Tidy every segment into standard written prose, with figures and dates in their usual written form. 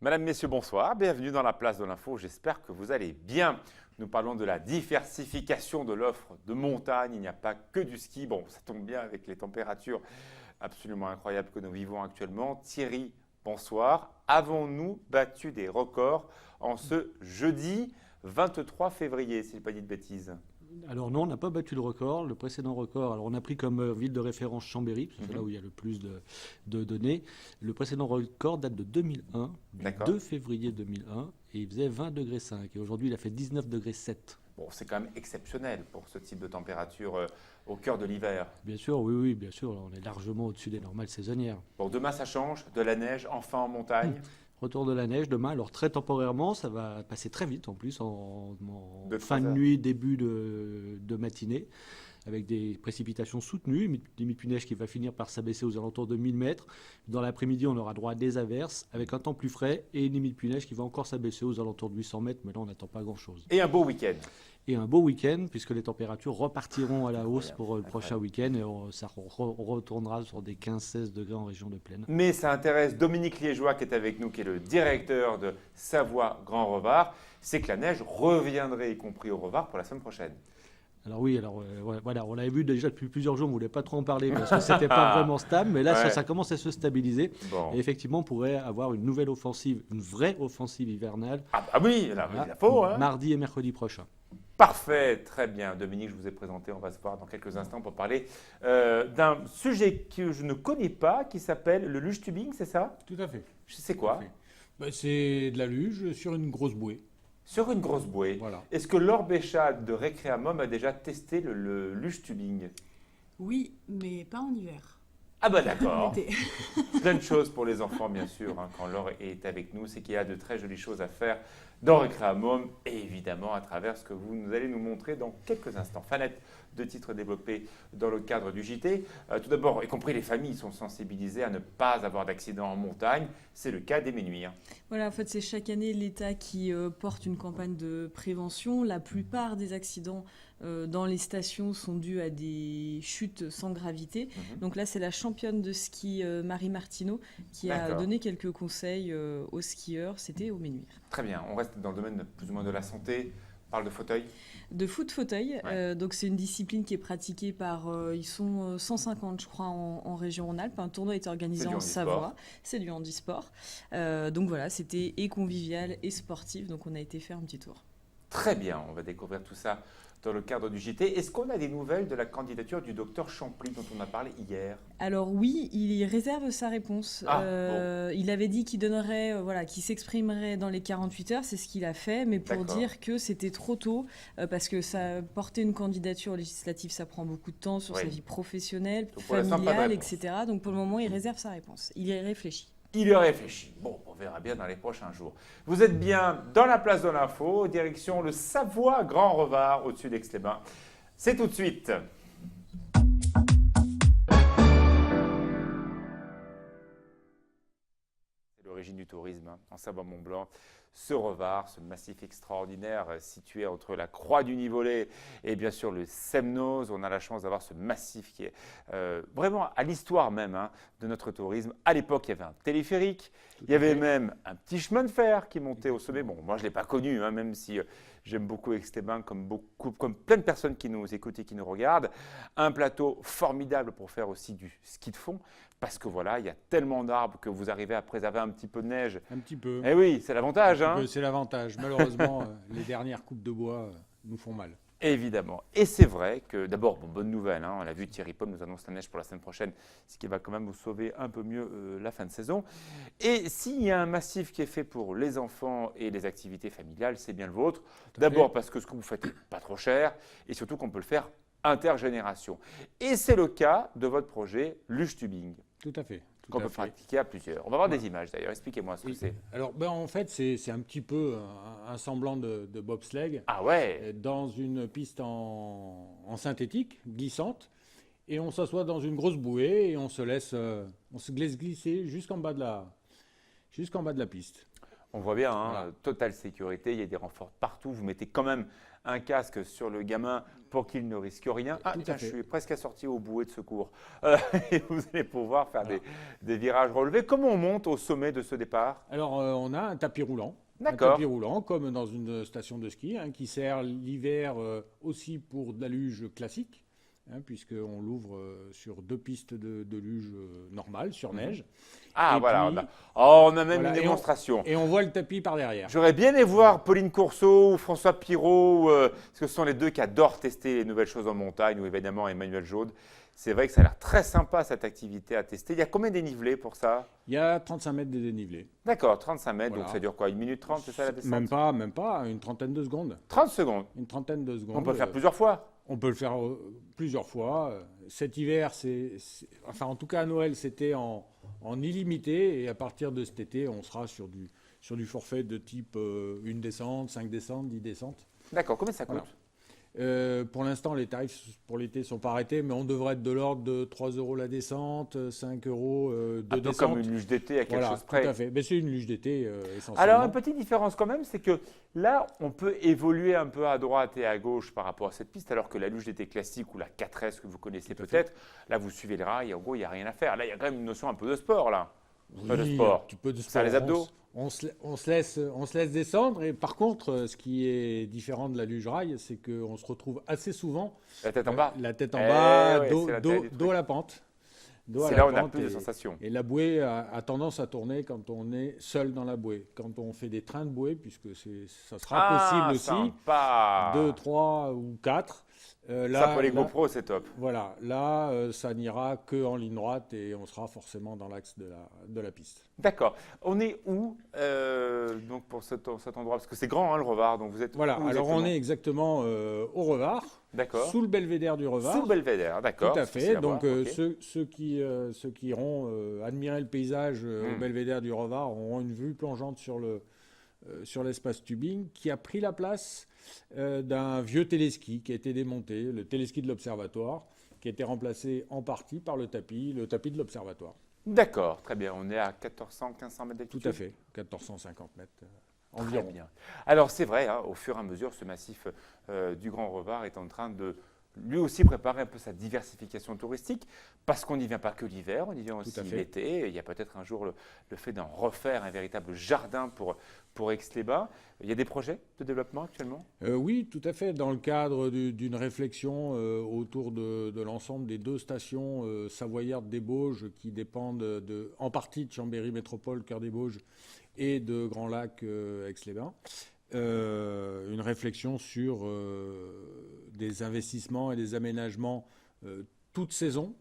Madame, Messieurs, bonsoir. Bienvenue dans la place de l'info. J'espère que vous allez bien. Nous parlons de la diversification de l'offre de montagne. Il n'y a pas que du ski. Bon, ça tombe bien avec les températures absolument incroyables que nous vivons actuellement. Thierry, bonsoir. Avons-nous battu des records en ce jeudi 23 février, si je n'ai pas dit de bêtises? Alors non, on n'a pas battu le record. Le précédent record, alors on a pris comme ville de référence Chambéry, parce que c'est là où il y a le plus de données. Le précédent record date de 2001, du D'accord. 2 février 2001, et il faisait 20 degrés 5. Et aujourd'hui, il a fait 19 degrés 7. Bon, c'est quand même exceptionnel pour ce type de température au cœur de l'hiver. Bien sûr, oui, bien sûr, on est largement au-dessus des normales saisonnières. Bon, demain, ça change. De la neige, enfin en montagne. Retour de la neige demain, alors très temporairement, ça va passer très vite en plus, en De fin de 3 heures. nuit, début de matinée, avec des précipitations soutenues, une limite de neige qui va finir par s'abaisser aux alentours de 1000 mètres. Dans l'après-midi, on aura droit à des averses, avec un temps plus frais, et une limite de neige qui va encore s'abaisser aux alentours de 800 mètres, mais là, on n'attend pas grand-chose. Et un beau week-end. Et un beau week-end, puisque les températures repartiront à la hausse Incroyable, pour le prochain week-end, et on retournera sur des 15-16 degrés en région de plaine. Mais ça intéresse Dominique Liégeois qui est avec nous, qui est le directeur de Savoie Grand Revard. C'est que la neige reviendrait, y compris au Revard, pour la semaine prochaine. Alors oui, voilà, on l'avait vu déjà depuis plusieurs jours, on ne voulait pas trop en parler parce que c'était pas vraiment stable, mais là Ouais. ça commence à se stabiliser. Bon. Et effectivement, on pourrait avoir une nouvelle offensive, une vraie offensive hivernale, Ah oui, là, il la faut. Hein. mardi et mercredi prochain. Parfait, très bien. Dominique, je vous ai présenté, on va se voir dans quelques instants pour parler d'un sujet que je ne connais pas, qui s'appelle le luge tubing, c'est ça? Tout à fait. C'est Tout quoi? à fait. C'est de la luge sur une grosse bouée. Sur une grosse bouée. Voilà. Est-ce que Laure Béchade de Récréamum a déjà testé le luge tubing? Oui, mais pas en hiver. Ah bah En d'accord. été. Plein de choses pour les enfants, bien sûr, hein, quand Laure est avec nous. C'est qu'il y a de très jolies choses à faire dans Récréamum et évidemment à travers ce que vous allez nous montrer dans quelques instants. Fanette, de titres développés dans le cadre du JT. Tout d'abord, y compris les familles sont sensibilisées à ne pas avoir d'accident en montagne. C'est le cas des Ménuires. Voilà, en fait, c'est chaque année l'État qui porte une campagne de prévention. La plupart des accidents dans les stations sont dus à des chutes sans gravité. Donc là, c'est la championne de ski Marie Martineau qui a D'accord. donné quelques conseils aux skieurs. C'était aux Ménuires. Très bien, on reste dans le domaine plus ou moins de la santé. On parle de fauteuil. De foot fauteuil, Ouais. donc c'est une discipline qui est pratiquée par, ils sont 150 je crois en région Rhône-Alpes. Un tournoi est organisé C'est du en handisport. Savoie, c'est du handisport. Donc voilà, c'était et convivial et sportif, donc on a été faire un petit tour. Très bien, on va découvrir tout ça dans le cadre du JT. Est-ce qu'on a des nouvelles de la candidature du docteur Champly dont on a parlé hier? Alors oui, il réserve sa réponse. Il avait dit qu'il donnerait, qu'il s'exprimerait dans les 48 heures, c'est ce qu'il a fait, mais pour D'accord. dire que c'était trop tôt, parce que ça, porter une candidature législative, ça prend beaucoup de temps sur Oui. sa vie professionnelle, Donc pour l'instant, pas de familiale, réponse. etc. Donc pour le moment, il réserve sa réponse. Il y réfléchit. Il y réfléchit. Bon, on verra bien dans les prochains jours. Vous êtes bien dans la place de l'info, direction le Savoie Grand Revard, au-dessus d'Aix-les-Bains. C'est tout de suite. C'est l'origine du tourisme hein, en Savoie-Mont-Blanc. Ce Revard, ce massif extraordinaire situé entre la Croix du Nivollet et bien sûr le Semnoz. On a la chance d'avoir ce massif qui est vraiment à l'histoire même hein, de notre tourisme. À l'époque, il y avait un téléphérique, il y avait même un petit chemin de fer qui montait au sommet. Bon, moi je ne l'ai pas connu, hein, même si j'aime beaucoup Aix-les-Bains, comme plein de personnes qui nous écoutent et qui nous regardent. Un plateau formidable pour faire aussi du ski de fond. Parce que voilà, il y a tellement d'arbres que vous arrivez à préserver un petit peu de neige. Un petit peu. Eh oui, c'est l'avantage. Hein. C'est l'avantage. Malheureusement, les dernières coupes de bois nous font mal. Évidemment. Et c'est vrai que, d'abord, bonne nouvelle, hein, on l'a vu, Thierry Pomme nous annonce la neige pour la semaine prochaine, ce qui va quand même vous sauver un peu mieux la fin de saison. Et s'il y a un massif qui est fait pour les enfants et les activités familiales, c'est bien le vôtre. D'abord parce que ce que vous faites n'est pas trop cher et surtout qu'on peut le faire intergénération. Et c'est le cas de votre projet Luge Tubing, Tout à fait. qu'on peut pratiquer à plusieurs. On va voir des images d'ailleurs, expliquez-moi ce que Oui. c'est. Alors, en fait, c'est un petit peu un semblant de bobsleigh Ah ouais, dans une piste en synthétique, glissante. Et on s'assoit dans une grosse bouée et on se laisse glisser jusqu'en bas de la piste. on voit bien, hein, Voilà. totale sécurité, il y a des renforts partout, vous mettez quand même un casque sur le gamin pour qu'il ne risque rien. Ah, Tout à tiens, fait. je suis presque assorti au bouée de secours. Et vous allez pouvoir faire Voilà. des virages relevés. Comment on monte au sommet de ce départ? Alors, on a un tapis roulant. Un D'accord. tapis roulant, comme dans une station de ski, hein, qui sert l'hiver aussi pour de la luge classique, hein, puisqu'on l'ouvre sur 2 pistes de luge normales, sur neige. Ah, Et voilà. puis- On a même Voilà, une et on- démonstration. Et on voit le tapis par derrière. J'aurais bien aimé voir Pauline Courceau ou François Pirot, parce que ce sont les deux qui adorent tester les nouvelles choses en montagne, ou évidemment Emmanuel Jaude. C'est vrai que ça a l'air très sympa cette activité à tester. Il y a combien de dénivelés pour ça? Il y a 35 mètres de dénivelé. D'accord, 35 mètres, Voilà. donc ça dure quoi? 1 minute 30, c'est ça la descente? Même pas, une trentaine de secondes. 30 secondes. Une trentaine de secondes. On peut le faire plusieurs fois. On peut le faire plusieurs fois. Cet hiver, enfin en tout cas à Noël, c'était en illimité. Et à partir de cet été, on sera sur du forfait de type une descente, 5 descentes, 10 descentes. D'accord, combien ça coûte? Voilà. Pour l'instant, les tarifs pour l'été ne sont pas arrêtés, mais on devrait être de l'ordre de 3 € la descente, 5 € de Un peu descente. comme une luge d'été à quelque Voilà, chose tout à près. fait. Mais c'est une luge d'été essentiellement. Alors, une petite différence quand même, c'est que là, on peut évoluer un peu à droite et à gauche par rapport à cette piste, alors que la luge d'été classique ou la 4S que vous connaissez Tout à peut-être, là, vous suivez le rail, en gros, il n'y a rien à faire. Là, il y a quand même une notion un peu de sport, là. Oui, Pas de sport. un petit peu de sport. Ça, les abdos? On se laisse descendre. Et par contre, ce qui est différent de la luge rail, c'est qu'on se retrouve assez souvent La tête en bas. la tête en Eh bas, ouais, c'est l'intérêt du truc. dos à la pente. Dos à C'est la là où on a pente plus de et- sensations. Et la bouée a tendance à tourner quand on est seul dans la bouée. Quand on fait des trains de bouée, puisque ça sera possible aussi, Sympa. 2, 3 ou 4. Ça, pour les GoPro, c'est top. Voilà, là, ça n'ira que en ligne droite et on sera forcément dans l'axe de la piste. D'accord. On est où donc pour cet endroit? Parce que c'est grand, hein, le Revard. Donc vous êtes Voilà, où alors on exactement? est exactement au Revard, D'accord. sous le belvédère du Revard. Sous le belvédère, d'accord. Tout à c'est facile fait. Donc voir, ok. ceux qui iront admirer le paysage au belvédère du Revard auront une vue plongeante sur l'espace tubing qui a pris la place d'un vieux téléski qui a été démonté, le téléski de l'observatoire, qui a été remplacé en partie par le tapis de l'observatoire. D'accord, très bien. On est à 1400, 1500 mètres d'altitude. Tout à fait, 1450 mètres Très environ. bien. Alors c'est vrai, hein, au fur et à mesure, ce massif du Grand Revard est en train de lui aussi préparer un peu sa diversification touristique, parce qu'on n'y vient pas que l'hiver, on y vient aussi à fait. l'été. Il y a peut-être un jour le fait d'en refaire un véritable jardin pour Aix-les-Bains. Il y a des projets de développement actuellement? Oui, tout à fait. Dans le cadre d'une réflexion autour de l'ensemble des 2 stations savoyardes des Bauges qui dépendent en partie de Chambéry Métropole, Cœur des Bauges et de Grand Lac Aix-les-Bains. Une réflexion sur des investissements et des aménagements toute saison.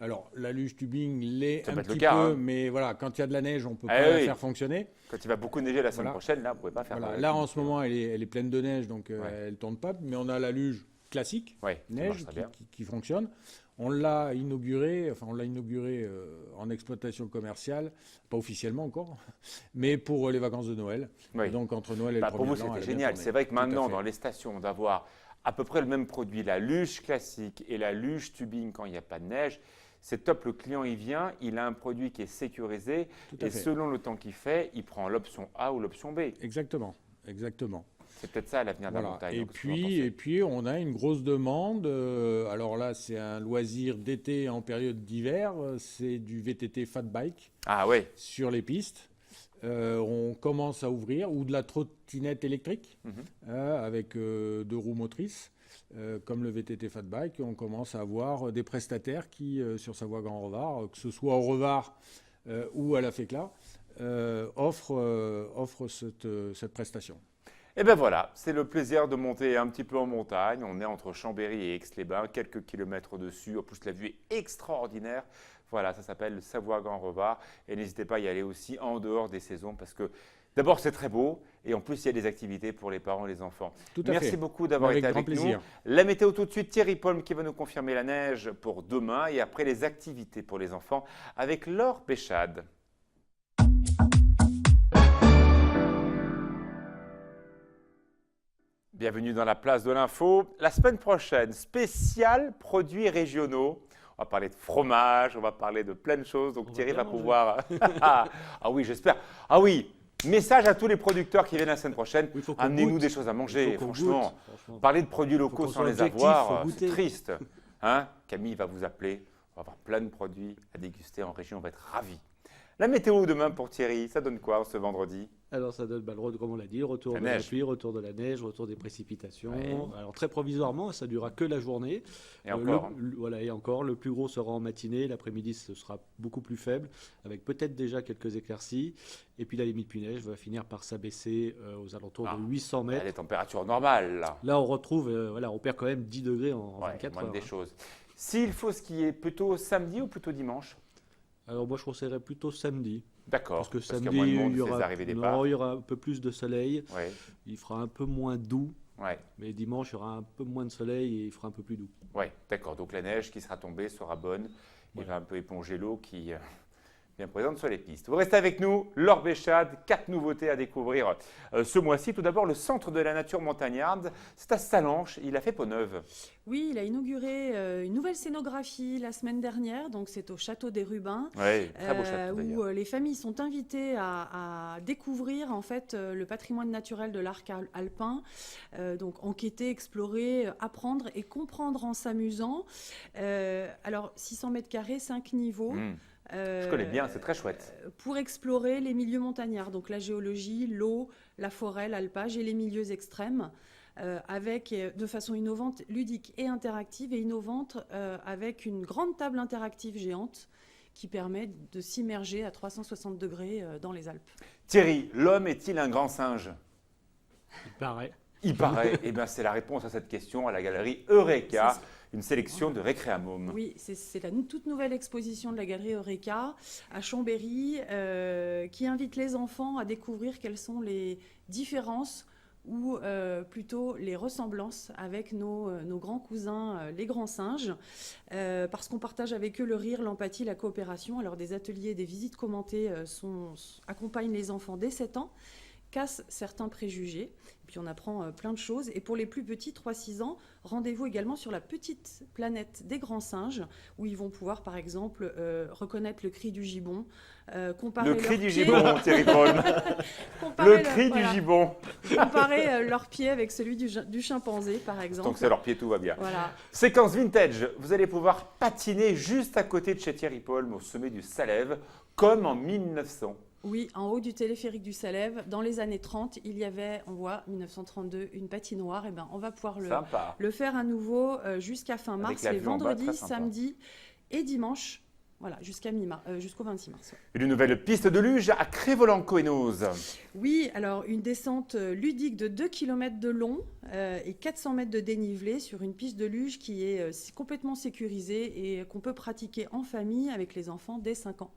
Alors, la luge tubing l'est Ça un peut être le petit cas, peu, hein. mais voilà, quand il y a de la neige, on ne peut Ah pas la oui. faire fonctionner. Quand il va beaucoup neiger la semaine Voilà. prochaine, là, vous ne pouvez pas faire Voilà. de- Là, en ce moment, elle est pleine de neige, donc Ouais. elle ne tourne pas. Mais on a la luge classique, Ouais, ça neige, marche très bien. qui fonctionne. On l'a inauguré en exploitation commerciale, pas officiellement encore, mais pour les vacances de Noël. Oui. Et donc, entre Noël et Bah, le pour vous, premier an, elle c'était a bien génial. tourné. C'est vrai que Tout à maintenant, fait. dans les stations, d'avoir à peu près le même produit, la luge classique et la luge tubing quand il n'y a pas de neige, c'est top. Le client, il vient, il a un produit qui est sécurisé Tout à et fait. selon le temps qu'il fait, il prend l'option A ou l'option B. Exactement, exactement. C'est peut-être ça l'avenir de la Voilà. montagne. Et donc, qu'est-ce que vous en puis, pensez on a une grosse demande. Alors là, c'est un loisir d'été en période d'hiver. C'est du VTT fat bike Ah ouais, sur les pistes. On commence à ouvrir, ou de la trottinette électrique avec 2 roues motrices, comme le VTT fat bike. On commence à avoir des prestataires qui, sur Savoie Grand Revard, que ce soit au Revard ou à la FECLA, offrent cette prestation. et bien voilà, c'est le plaisir de monter un petit peu en montagne. On est entre Chambéry et Aix-les-Bains, quelques kilomètres au-dessus. En plus, la vue est extraordinaire. Voilà, ça s'appelle le Savoie Grand Revard. Et n'hésitez pas à y aller aussi en dehors des saisons parce que d'abord, c'est très beau. Et en plus, il y a des activités pour les parents et les enfants. Tout à Merci fait. beaucoup d'avoir Avec été grand avec plaisir. nous. La météo tout de suite, Thierry Polm qui va nous confirmer la neige pour demain. Et après, les activités pour les enfants avec Laure Péchade. Bienvenue dans la place de l'info. La semaine prochaine, spécial produits régionaux. On va parler de fromage, on va parler de plein de choses. Donc On va Thierry bien va manger. pouvoir. Ah oui, j'espère. Ah oui, Message à tous les producteurs qui viennent la semaine prochaine, Il faut qu'on amenez-nous goûte. des choses à Il manger, faut qu'on franchement. goûte, franchement. Parler de produits locaux qu'on sans soit les objectif, avoir, faut c'est goûter. triste. Hein, Camille va vous appeler, on va avoir plein de produits à déguster en région, on va être ravis. La météo demain pour Thierry, ça donne quoi ce vendredi? Alors ça donne, comme on l'a dit, retour La de la neige. pluie, retour de la neige, retour des précipitations. Ouais. Alors très provisoirement, ça ne durera que la journée. Et encore, hein. Voilà, et encore, le plus gros sera en matinée, l'après-midi ce sera beaucoup plus faible, avec peut-être déjà quelques éclaircies. Et puis la limite pluie-neige va finir par s'abaisser aux alentours Ah. de 800 Il y a mètres. des températures normales là. Là on retrouve, on perd quand même 10 degrés en Ouais, 24 moindre heures. des choses. S'il faut skier, plutôt samedi ou plutôt dimanche? Alors moi je conseillerais plutôt samedi. D'accord, Parce que qu'il y a samedi, moins de monde, il y c'est les aura, arrivées non, départ. il y aura un peu plus de soleil, Ouais, il fera un peu moins doux, ouais, mais dimanche, il y aura un peu moins de soleil et il fera un peu plus doux. ouais, d'accord. Donc la neige qui sera tombée sera bonne. Il Ouais. va un peu éponger l'eau qui est bien présente sur les pistes. Vous restez avec nous, Laure Béchade, 4 nouveautés à découvrir ce mois-ci. Tout d'abord, le Centre de la Nature Montagnarde, c'est à Sallanches, il a fait peau neuve. Oui, il a inauguré une nouvelle scénographie la semaine dernière, donc c'est au Château des Rubins. Oui, très beau château d'ailleurs. Où les familles sont invitées à découvrir en fait le patrimoine naturel de l'arc alpin, donc enquêter, explorer, apprendre et comprendre en s'amusant. Alors 600 mètres carrés, 5 niveaux. Je connais bien, c'est très chouette. Pour explorer les milieux montagnards, donc la géologie, l'eau, la forêt, l'alpage et les milieux extrêmes. Avec de façon innovante, ludique et interactive, et innovante avec une grande table interactive géante qui permet de s'immerger à 360 degrés dans les Alpes. Thierry, l'homme est-il un grand singe? Il paraît. Il paraît. Eh bien, c'est la réponse à cette question à la galerie Eureka, C'est- une sélection de Récréamôme. Oui, c'est la toute nouvelle exposition de la galerie Eureka à Chambéry qui invite les enfants à découvrir quelles sont les différences ou plutôt les ressemblances avec nos grands cousins, les grands singes, parce qu'on partage avec eux le rire, l'empathie, la coopération. Alors des ateliers, des visites commentées accompagnent les enfants dès 7 ans, cassent certains préjugés, et puis on apprend plein de choses. Et pour les plus petits, 3-6 ans, rendez-vous également sur la petite planète des grands singes, où ils vont pouvoir par exemple reconnaître le cri du gibbon, comparer Le cri leurs du pieds- gibbon, Thierry Paul. comparer Le cri du voilà, gibbon. comparer leurs pieds avec celui du chimpanzé par exemple. Tant que c'est leur pied, tout va bien. Voilà. Séquence vintage, vous allez pouvoir patiner juste à côté de chez Thierry Paul, au sommet du Salève, comme en 1900. Oui, en haut du téléphérique du Salève, dans les années 30, il y avait, on voit, 1932, une patinoire. Et ben, on va pouvoir Sympa. le faire à nouveau jusqu'à fin Avec mars, la les vue en bas, vendredis, très sympa. samedis et dimanches. Voilà, jusqu'au 26 mars. Ouais. Une nouvelle piste de luge à Crévolan-Cohénoz. Oui, alors une descente ludique de 2 km de long et 400 mètres de dénivelé sur une piste de luge qui est complètement sécurisée et qu'on peut pratiquer en famille avec les enfants dès 5 ans.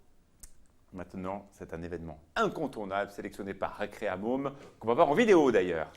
Maintenant, c'est un événement incontournable sélectionné par Récréamôme, qu'on va voir en vidéo d'ailleurs.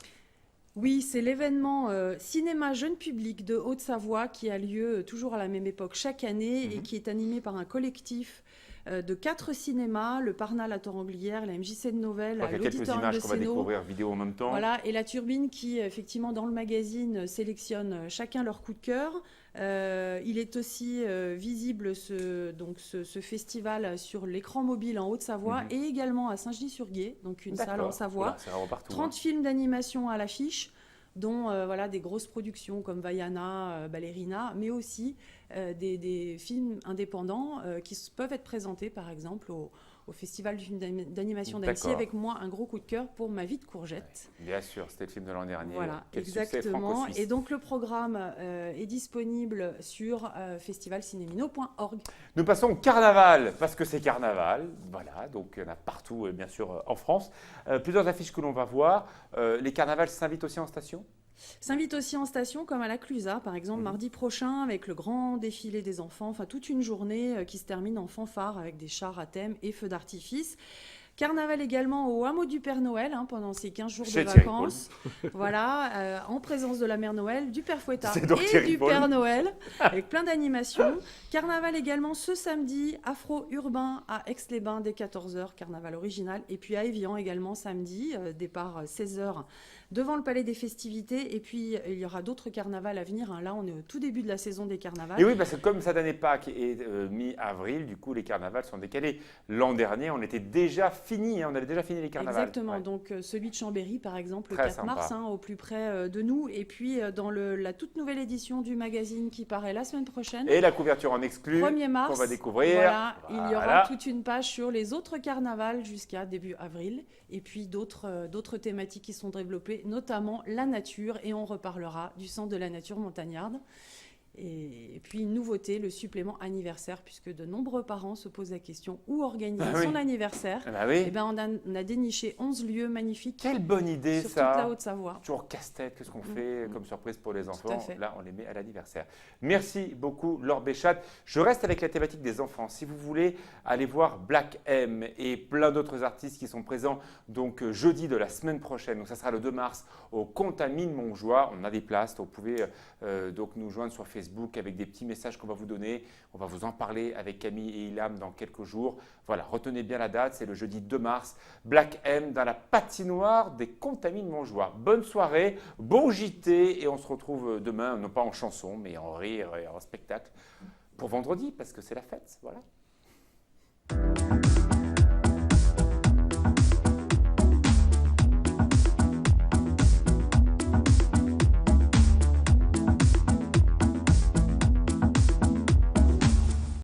Oui, c'est l'événement cinéma jeune public de Haute-Savoie qui a lieu toujours à la même époque chaque année et qui est animé par un collectif de 4 cinémas, le Parnal à Toranglière, la MJC de Novelle, Il y a quelques l'Auditorium images de qu'on va Sénaux. découvrir vidéo en même temps. Voilà, et la Turbine qui, effectivement, dans le magazine, sélectionne chacun leur coup de cœur. Il est aussi visible ce festival sur l'écran mobile en Haute-Savoie et également à Saint-Genis-sur-Guiers, donc une salle en D'accord. Savoie. Voilà, c'est vraiment partout. 30 films d'animation à l'affiche, dont voilà, des grosses productions comme Vaiana, Ballerina, mais aussi des films indépendants qui peuvent être présentés, par exemple, au Festival du film d'animation d'Annecy, D'accord. avec moi un gros coup de cœur pour Ma vie de courgette. Bien sûr, c'était le film de l'an dernier. Voilà, Quel succès exactement. franco-suisse. Et donc le programme est disponible sur festivalcinemino.org. Nous passons au carnaval, parce que c'est carnaval. Voilà, donc il y en a partout, bien sûr, en France. Plusieurs affiches que l'on va voir. Les carnavals s'invitent aussi en station? S'invite aussi en station comme à la Clusa, par exemple, mardi prochain, avec le grand défilé des enfants, enfin toute une journée qui se termine en fanfare avec des chars à thème et feux d'artifice. Carnaval également au hameau du Père Noël pendant ces 15 jours Chez de Thierry vacances. Voilà, en présence de la Mère Noël, du Père Fouettard C'est donc et Thierry du Paul. Père Noël, avec plein d'animations. Carnaval également ce samedi, afro-urbain à Aix-les-Bains dès 14h, carnaval original. Et puis à Évian également samedi, départ 16h devant le Palais des Festivités. Et puis il y aura d'autres carnavals à venir. Là, on est au tout début de la saison des carnavals. Et oui, parce que comme cette année Pâques est mi-avril, du coup, les carnavals sont décalés. L'an dernier, on était déjà fini, hein, on avait déjà fini les carnavals. Exactement, Ouais. donc celui de Chambéry par exemple, le Très 4 mars, sympa. au plus près de nous. Et puis dans la toute nouvelle édition du magazine qui paraît la semaine prochaine, Et la couverture en exclu 1er mars, qu'on va découvrir. voilà, il y aura Voilà. toute une page sur les autres carnavals jusqu'à début avril. Et puis d'autres thématiques qui sont développées, notamment la nature. Et on reparlera du Centre de la nature montagnarde. Et puis une nouveauté, le supplément anniversaire, puisque de nombreux parents se posent la question où organiser Ah oui. son anniversaire. Ah bah oui. Eh ben, on a déniché 11 lieux magnifiques Quelle bonne idée sur toute ça. la Haute-Savoie. Toujours casse-tête, qu'est-ce qu'on fait comme surprise pour les à enfants? fait. Là, on les met à l'anniversaire. Merci beaucoup, Laure Béchat. Je reste avec la thématique des enfants. Si vous voulez aller voir Black M et plein d'autres artistes qui sont présents donc jeudi de la semaine prochaine, donc ça sera le 2 mars au Contamine Montjoie. On a des places, donc vous pouvez donc nous joindre sur Facebook avec des petits messages qu'on va vous donner. On va vous en parler avec Camille et Ilham dans quelques jours. Voilà, retenez bien la date, c'est le jeudi 2 mars. Black M dans la patinoire des Contamines Montjoie. Bonne soirée, bon JT et on se retrouve demain, non pas en chanson, mais en rire et en spectacle pour vendredi parce que c'est la fête. Voilà.